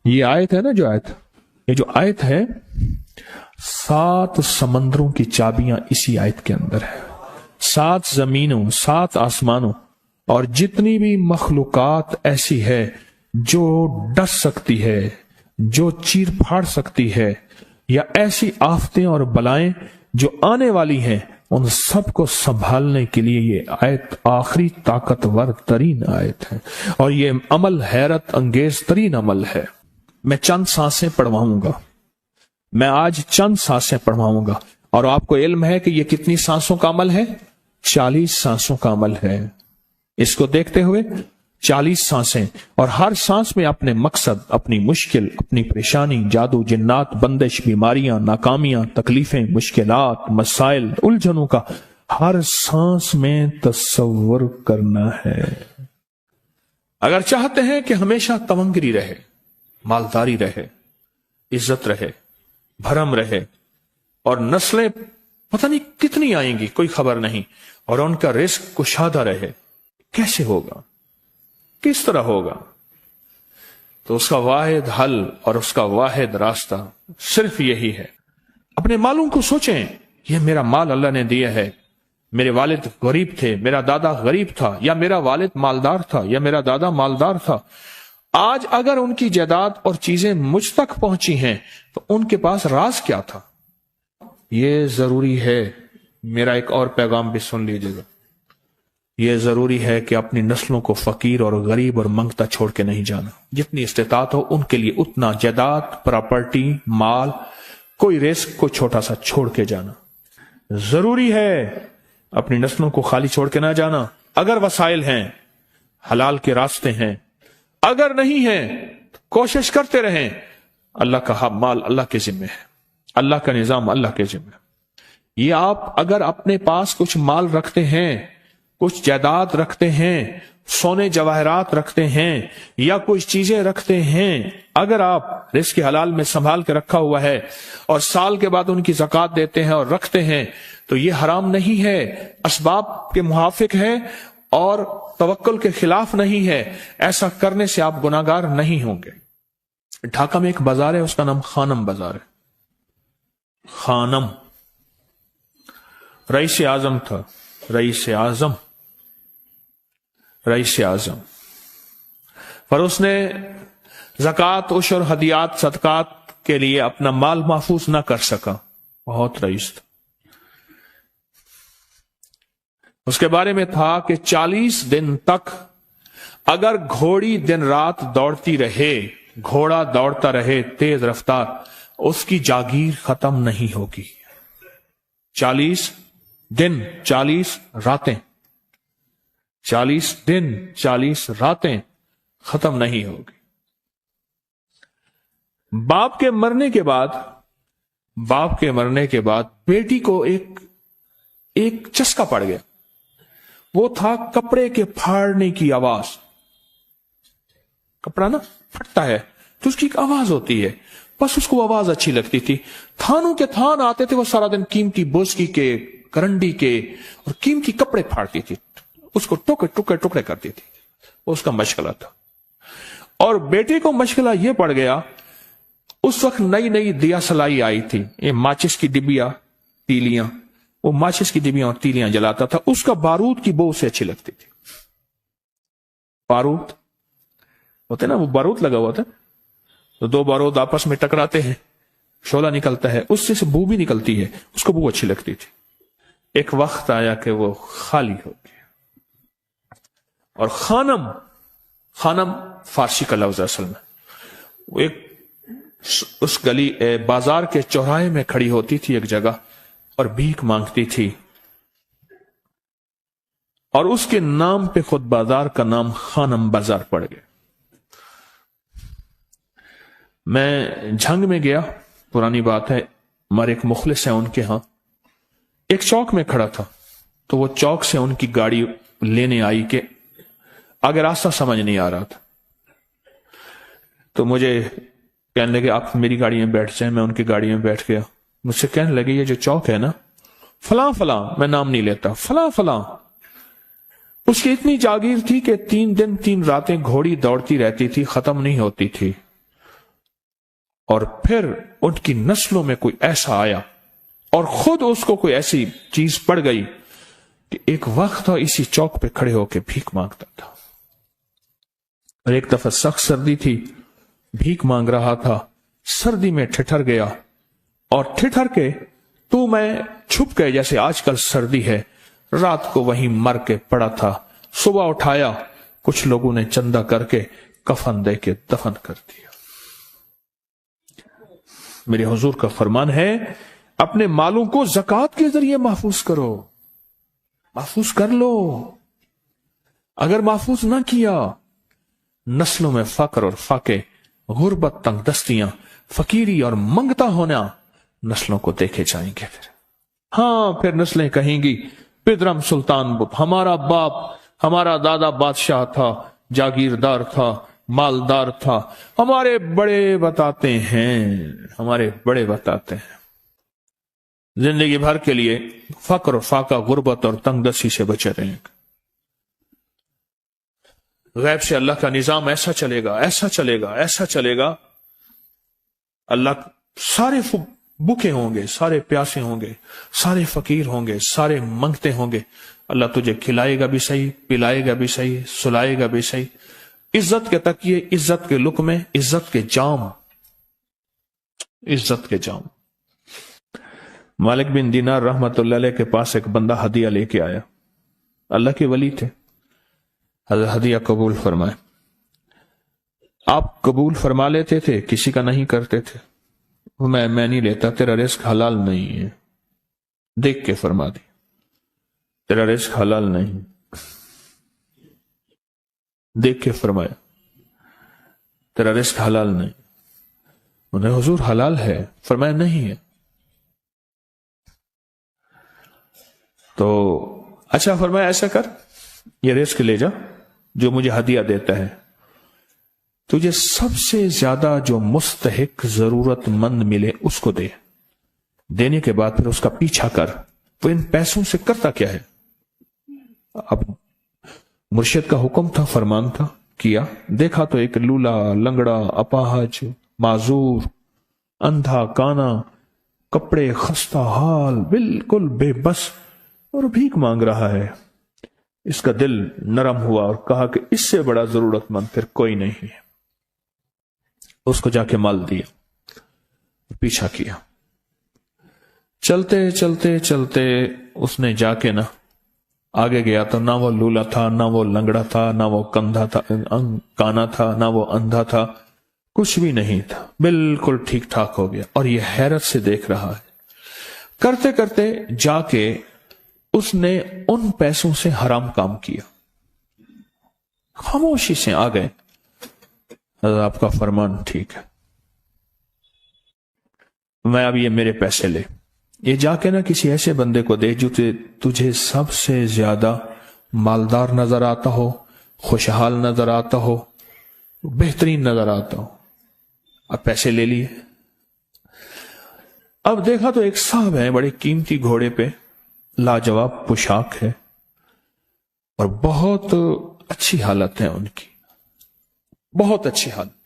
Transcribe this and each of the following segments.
یہ آیت ہے نا، یہ جو آیت ہے 7 سمندروں کی چابیاں اسی آیت کے اندر ہے. 7 زمینوں، 7 آسمانوں اور جتنی بھی مخلوقات ایسی ہے جو ڈس سکتی ہے، جو چیر پھاڑ سکتی ہے، یا ایسی آفتیں اور بلائیں جو آنے والی ہیں، ان سب کو سنبھالنے کے لیے یہ آیت آخری طاقتور ترین آیت ہے، اور یہ عمل حیرت انگیز ترین عمل ہے. میں چند سانسیں پڑھواؤں گا، میں آج چند سانسیں پڑھواؤں گا، اور آپ کو علم ہے کہ یہ کتنی سانسوں کا عمل ہے؟ 40 سانسوں کا عمل ہے. اس کو دیکھتے ہوئے 40 سانسیں، اور ہر سانس میں اپنے مقصد، اپنی مشکل، اپنی پریشانی، جادو، جنات، بندش، بیماریاں، ناکامیاں، تکلیفیں، مشکلات، مسائل، الجھنوں کا ہر سانس میں تصور کرنا ہے. اگر چاہتے ہیں کہ ہمیشہ تمنگری رہے، مالداری رہے، عزت رہے، بھرم رہے، اور نسلیں پتہ نہیں کتنی آئیں گی کوئی خبر نہیں، اور ان کا رزق کشادہ رہے، کیسے ہوگا؟ کس طرح ہوگا؟ تو اس کا واحد حل اور اس کا واحد راستہ صرف یہی ہے. اپنے مالوں کو سوچیں، یہ میرا مال اللہ نے دیا ہے. میرے والد غریب تھے، میرا دادا غریب تھا، یا میرا والد مالدار تھا، یا میرا دادا مالدار تھا. آج اگر ان کی جائیداد اور چیزیں مجھ تک پہنچی ہیں تو ان کے پاس راز کیا تھا؟ یہ ضروری ہے. میرا ایک اور پیغام بھی سن لیجیے گا. یہ ضروری ہے کہ اپنی نسلوں کو فقیر اور غریب اور منگتا چھوڑ کے نہیں جانا. جتنی استطاعت ہو ان کے لیے اتنا جائیداد، پراپرٹی، مال، کوئی رزق کو چھوٹا سا چھوڑ کے جانا ضروری ہے. اپنی نسلوں کو خالی چھوڑ کے نہ جانا. اگر وسائل ہیں، حلال کے راستے ہیں، اگر نہیں ہیں تو کوشش کرتے رہیں. اللہ کا مال اللہ کے ذمہ ہے، اللہ کا نظام اللہ کے ذمہ ہے. یہ آپ اگر اپنے پاس کچھ مال رکھتے ہیں، کچھ جائیداد رکھتے ہیں، سونے جواہرات رکھتے ہیں، یا کچھ چیزیں رکھتے ہیں، اگر آپ رزق حلال میں سنبھال کے رکھا ہوا ہے اور سال کے بعد ان کی زکوٰۃ دیتے ہیں اور رکھتے ہیں، تو یہ حرام نہیں ہے، اسباب کے موافق ہے اور توکل کے خلاف نہیں ہے. ایسا کرنے سے آپ گناہگار نہیں ہوں گے. ڈھاکہ میں ایک بازار ہے، اس کا نام خانم بازار ہے. خانم رئیس اعظم تھا، رئیس اعظم. پر اس نے زکوٰۃ، عشر، ہدیات، صدقات کے لیے اپنا مال محفوظ نہ کر سکا. بہت رئیس تھا. اس کے بارے میں تھا کہ 40 دن تک اگر گھوڑی دن رات دوڑتی رہے، گھوڑا دوڑتا رہے تیز رفتار، اس کی جاگیر ختم نہیں ہوگی. 40 دن 40 راتیں، 40 دن 40 راتیں ختم نہیں ہوگی. باپ کے مرنے کے بعد بیٹی کو ایک چسکا پڑ گیا. وہ تھا کپڑے کے پھاڑنے کی آواز. کپڑا نا پھٹتا ہے تو اس کی ایک آواز ہوتی ہے، بس اس کو آواز اچھی لگتی تھی. تھانوں کے تھان آتے تھے، وہ سارا دن قیمتی بوسکی کے، کرنڈی کے اور قیمتی کپڑے پھاڑتی تھی، اس کو ٹکڑے کرتی تھی. وہ اس کا مشغلہ تھا. اور بیٹے کو مشغلہ یہ پڑ گیا، اس وقت نئی دیا سلائی آئی تھی، یہ ماچس کی ڈبیاں، تیلیاں، وہ ماچس کی ڈبیاں اور تیلیاں جلاتا تھا. اس کا بارود کی بو اسے اچھی لگتی تھی. بارود ہوتے نا، وہ بارود لگا ہوا تھا، تو 2 بارود آپس میں ٹکراتے ہیں، شعلہ نکلتا ہے، اس سے بو بھی نکلتی ہے، اس کو بو اچھی لگتی تھی. ایک وقت آیا کہ وہ خالی ہو گیا. اور خانم فارسی کا لفظ اصل میں، وہ ایک اس گلی بازار کے چوراہے میں کھڑی ہوتی تھی ایک جگہ اور بھیک مانگتی تھی، اور اس کے نام پہ خود بازار کا نام خانم بازار پڑ گیا. میں جھنگ میں گیا، پرانی بات ہے، ہمارے ایک مخلص ہیں ان کے ہاں، ایک چوک میں کھڑا تھا. تو وہ چوک سے ان کی گاڑی لینے آئی کہ آگے راستہ سمجھ نہیں آ رہا تھا. تو مجھے کہنے لگے آپ میری گاڑی میں بیٹھ جائیں. میں ان کی گاڑی میں بیٹھ گیا. مجھ سے کہنے لگے یہ جو چوک ہے نا، فلاں، میں نام نہیں لیتا، فلاں. اس کی اتنی جاگیر تھی کہ 3 دن 3 راتیں گھوڑی دوڑتی رہتی تھی، ختم نہیں ہوتی تھی. اور پھر ان کی نسلوں میں کوئی ایسا آیا اور خود اس کو کوئی ایسی چیز پڑ گئی کہ ایک وقت تھا اسی چوک پہ کھڑے ہو کے بھیک مانگتا تھا. اور ایک دفعہ سخت سردی تھی، بھیک مانگ رہا تھا، سردی میں ٹھٹر گیا اور ٹھٹر کے تو میں چھپ گئے جیسے آج کل سردی ہے. رات کو وہیں مر کے پڑا تھا. صبح اٹھایا، کچھ لوگوں نے چندہ کر کے کفن دے کے دفن کر دیا. میرے حضور کا فرمان ہے اپنے مالوں کو زکوٰۃ کے ذریعے محفوظ کرو، محفوظ کر لو. اگر محفوظ نہ کیا، نسلوں میں فقر اور فاقے، غربت، تنگ دستیاں، فقیری اور منگتا ہونا نسلوں کو دیکھے جائیں گے. پھر نسلیں کہیں گی پدرم سلطان بت، ہمارا باپ، ہمارا دادا بادشاہ تھا، جاگیردار تھا، مالدار تھا. ہمارے بڑے بتاتے ہیں زندگی بھر کے لیے فقر، فاقہ، غربت اور تنگ دستی سے بچے رہیں. غیب سے اللہ کا نظام ایسا چلے گا، ایسا چلے گا، ایسا چلے گا. اللہ سارے بھوکے ہوں گے، سارے پیاسے ہوں گے، سارے فقیر ہوں گے، سارے منگتے ہوں گے. اللہ تجھے کھلائے گا بھی صحیح، پلائے گا بھی صحیح، سلائے گا بھی صحیح. عزت کے تکیے، عزت کے لقمے، عزت کے جام، عزت کے جام. مالک بن دینار رحمت اللہ علیہ کے پاس ایک بندہ ہدیہ لے کے آیا. اللہ کے ولی تھے. حضرت ہدیہ قبول فرمائے. آپ قبول فرما لیتے تھے، کسی کا نہیں کرتے تھے. میں نہیں لیتا، تیرا رزق حلال نہیں ہے. دیکھ کے فرما دی تیرا رزق حلال نہیں. دیکھ کے فرمایا تیرا رزق حلال نہیں. انہیں حضور حلال ہے، فرمایا نہیں ہے. تو اچھا فرمایا ایسا کر، یہ رزق لے جا جو مجھے ہدیہ دیتا ہے. تجھے سب سے زیادہ جو مستحق ضرورت مند ملے اس کو دے. دینے کے بعد پھر اس کا پیچھا کر. وہ ان پیسوں سے کرتا کیا ہے؟ اب مرشد کا حکم تھا، فرمان تھا، کیا. دیکھا تو ایک لولا، لنگڑا، اپاہج، معذور، اندھا، کانا، کپڑے خستہ حال، بالکل بے بس اور بھیک مانگ رہا ہے. اس کا دل نرم ہوا اور کہا کہ اس سے بڑا ضرورت مند پھر کوئی نہیں ہے. اس کو جا کے مال دیا، پیچھا کیا. چلتے چلتے چلتے اس نے جا کے نا آگے گیا تو نہ وہ لولا تھا، نہ وہ لنگڑا تھا، نہ وہ کندھا تھا، کانا تھا، نہ وہ اندھا تھا، کچھ بھی نہیں تھا. بالکل ٹھیک ٹھاک ہو گیا اور یہ حیرت سے دیکھ رہا ہے. کرتے کرتے جا کے اس نے ان پیسوں سے حرام کام کیا. خاموشی سے آ گئے، آپ کا فرمان ٹھیک ہے، میں اب یہ میرے پیسے لے. یہ جا کے نا کسی ایسے بندے کو دے جو تجھے سب سے زیادہ مالدار نظر آتا ہو، خوشحال نظر آتا ہو، بہترین نظر آتا ہو. اب پیسے لے لیے. اب دیکھا تو ایک صاحب ہیں، بڑے قیمتی گھوڑے پہ، لاجواب پوشاک ہے اور بہت اچھی حالت ہے ان کی، بہت اچھی حالت.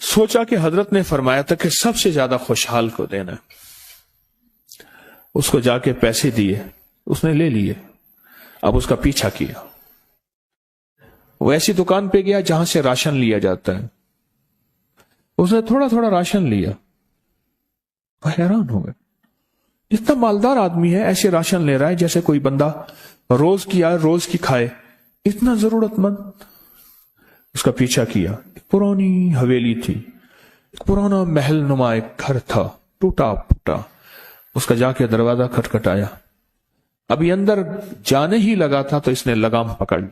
سوچا کہ حضرت نے فرمایا تھا کہ سب سے زیادہ خوشحال کو دینا. اس کو جا کے پیسے دیے، اس نے لے لیے. اب اس کا پیچھا کیا. وہ ایسی دکان پہ گیا جہاں سے راشن لیا جاتا ہے. اس نے تھوڑا تھوڑا راشن لیا. وہ حیران ہو گئے، اتنا مالدار آدمی ہے، ایسے راشن لے رہا ہے جیسے کوئی بندہ روز کی آئے روز کی کھائے، اتنا ضرورت مند. اس کا پیچھا کیا. ایک پرانی حویلی تھی، ایک پرانا محل نما ایک گھر تھا، ٹوٹا پھوٹا. اس کا جا کے دروازہ کھٹکھٹایا. ابھی اندر جانے ہی لگا تھا تو اس نے لگام پکڑ لی.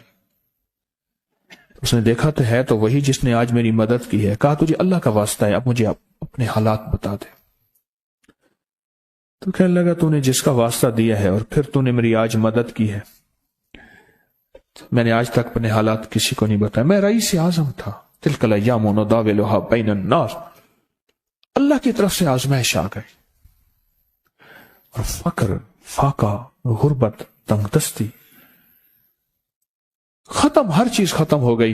اس نے دیکھا تو ہے تو وہی جس نے آج میری مدد کی ہے. کہا تجھے اللہ کا واسطہ ہے، اب مجھے اپنے حالات بتا دے. تو کہنے لگا تو نے جس کا واسطہ دیا ہے اور پھر تو نے میری آج مدد کی ہے، میں نے آج تک اپنے حالات کسی کو نہیں بتایا. میں رئیس اعظم تھا. تلک الایام نداولها بین الناس. اللہ کی طرف سے آزمائش آ گئی اور فقر، فاقہ، غربت، تنگ دستی ختم، ہر چیز ختم ہو گئی.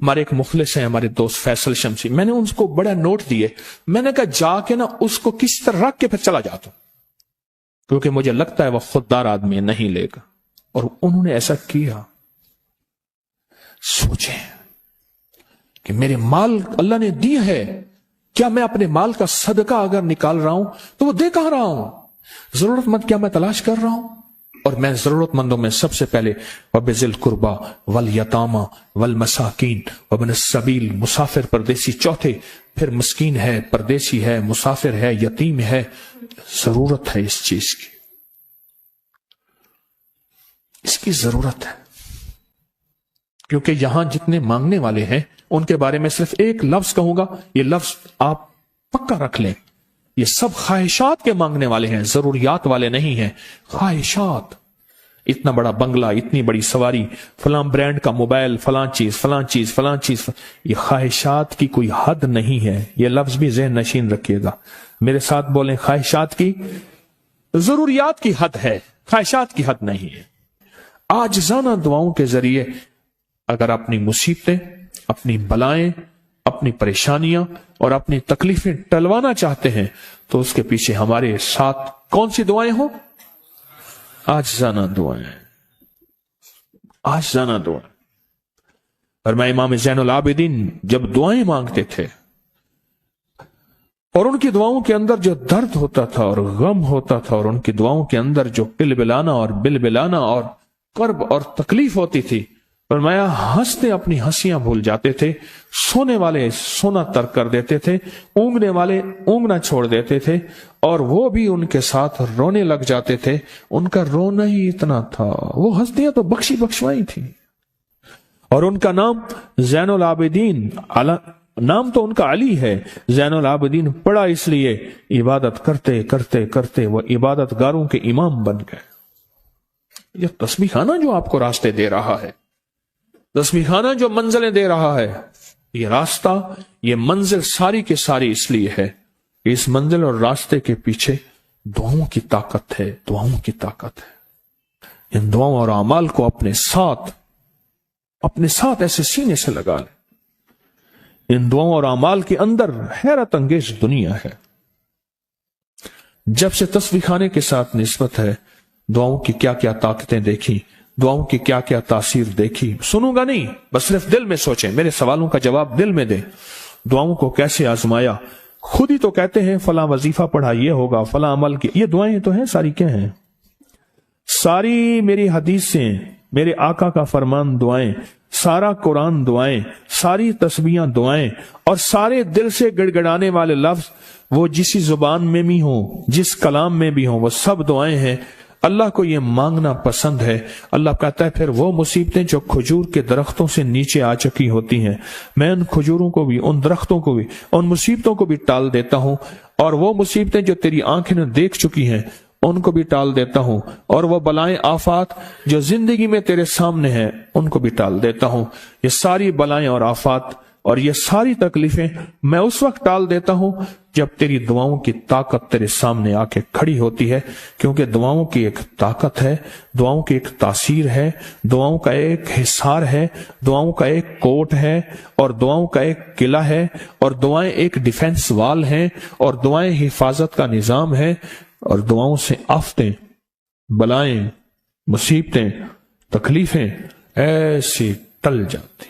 ہمارے ایک مخلص ہیں ہمارے دوست فیصل شمسی، میں نے ان کو بڑا نوٹ دیے، میں نے کہا جا کے نا اس کو کس طرح رکھ کے پھر چلا جاتا ہوں، کیونکہ مجھے لگتا ہے وہ خوددار آدمی نہیں لے گا، اور انہوں نے ایسا کیا۔ سوچیں کہ میرے مال اللہ نے دیا ہے، کیا میں اپنے مال کا صدقہ اگر نکال رہا ہوں تو وہ دے کہاں رہا ہوں؟ ضرورت مند کیا میں تلاش کر رہا ہوں؟ اور میں ضرورت مندوں میں سب سے پہلے وَبِذِي الْقُرْبَى وَالْيَتَامَى وَالْمَسَاكِينِ وَابْنِ السَّبِيلِ، مسافر پردیسی چوتھے، پھر مسکین ہے، پردیسی ہے، مسافر ہے، یتیم ہے۔ ضرورت ہے اس چیز کی، اس کی ضرورت ہے، کیونکہ یہاں جتنے مانگنے والے ہیں ان کے بارے میں صرف ایک لفظ کہوں گا، یہ لفظ آپ پکا رکھ لیں، یہ سب خواہشات کے مانگنے والے ہیں، ضروریات والے نہیں ہیں، خواہشات۔ اتنا بڑا بنگلہ، اتنی بڑی سواری، فلاں برانڈ کا موبائل، فلاں چیز فلاں چیز فلاں چیز، یہ خواہشات کی کوئی حد نہیں ہے، یہ لفظ بھی ذہن نشین رکھیے گا، میرے ساتھ بولیں، خواہشات کی، ضروریات کی حد ہے، خواہشات کی حد نہیں ہے۔ عاجزانہ دعاؤں کے ذریعے اگر اپنی مصیبتیں، اپنی بلائیں، اپنی پریشانیاں اور اپنی تکلیفیں ٹلوانا چاہتے ہیں تو اس کے پیچھے ہمارے ساتھ کون سی دعائیں ہوں؟ عاجزانہ دعائیں، عاجزانہ دعائیں۔ اور میں امام زین العابدین جب دعائیں مانگتے تھے اور ان کی دعاؤں کے اندر جو درد ہوتا تھا اور غم ہوتا تھا، اور ان کی دعاؤں کے اندر جو پلبلانا اور بلبلانا اور کرب اور تکلیف ہوتی تھی، فرمایا ہنستے اپنی ہنسیاں بھول جاتے تھے، سونے والے سونا ترک کر دیتے تھے، اونگنے والے اونگنا چھوڑ دیتے تھے، اور وہ بھی ان کے ساتھ رونے لگ جاتے تھے۔ ان کا رونا ہی اتنا تھا، وہ ہنسیاں تو بخشی بخشوائی تھی، اور ان کا نام زین العابدین، نام تو ان کا علی ہے، زین العابدین پڑا اس لیے عبادت کرتے کرتے کرتے وہ عبادت گاروں کے امام بن گئے۔ یہ تسبیح خانہ جو آپ کو راستے دے رہا ہے، تسبیح خانہ جو منزلیں دے رہا ہے، یہ راستہ، یہ منزل ساری کے ساری اس لیے ہے کہ اس منزل اور راستے کے پیچھے دعاؤں کی طاقت ہے، دعاؤں کی طاقت ہے۔ ان دعاؤں اور اعمال کو اپنے ساتھ ایسے سینے سے لگا لیں۔ ان دعاؤں اور اعمال کے اندر حیرت انگیز دنیا ہے۔ جب سے تسبیح خانے کے ساتھ نسبت ہے، دعاؤں کی کیا کیا طاقتیں دیکھی، دعاؤں کی کیا کیا تاثیر دیکھی۔ سنوں گا نہیں، بس صرف دل میں سوچیں، میرے سوالوں کا جواب دل میں دیں۔ دعاؤں کو کیسے آزمایا، خود ہی تو کہتے ہیں فلاں وظیفہ پڑھا یہ ہوگا، فلاں عمل کی، یہ دعائیں تو ہیں ساری، کیا ہیں؟ ساری میری حدیثیں، میرے آقا کا فرمان دعائیں، سارا قرآن دعائیں، ساری تسبیحاں دعائیں، اور سارے دل سے گڑ گڑانے والے لفظ وہ جس زبان میں بھی ہوں، جس کلام میں بھی ہوں، وہ سب دعائیں ہیں۔ اللہ کو یہ مانگنا پسند ہے۔ اللہ کہتا ہے پھر وہ مصیبتیں جو کھجور کے درختوں سے نیچے آ چکی ہوتی ہیں، میں ان کھجوروں کو بھی، ان درختوں کو بھی، ان مصیبتوں کو بھی ٹال دیتا ہوں، اور وہ مصیبتیں جو تیری آنکھیں نے دیکھ چکی ہیں ان کو بھی ٹال دیتا ہوں، اور وہ بلائیں آفات جو زندگی میں تیرے سامنے ہیں ان کو بھی ٹال دیتا ہوں۔ یہ ساری بلائیں اور آفات اور یہ ساری تکلیفیں میں اس وقت ٹال دیتا ہوں جب تیری دعاؤں کی طاقت تیرے سامنے آ کے کھڑی ہوتی ہے، کیونکہ دعاؤں کی ایک طاقت ہے، دعاؤں کی ایک تاثیر ہے، دعاؤں کا ایک حصار ہے، دعاؤں کا ایک کوٹ ہے، اور دعاؤں کا ایک قلعہ ہے، اور دعائیں ایک ڈیفنس وال ہیں، اور دعائیں حفاظت کا نظام ہے، اور دعاؤں سے آفتیں، بلائیں، مصیبتیں، تکلیفیں ایسی ٹل جاتی۔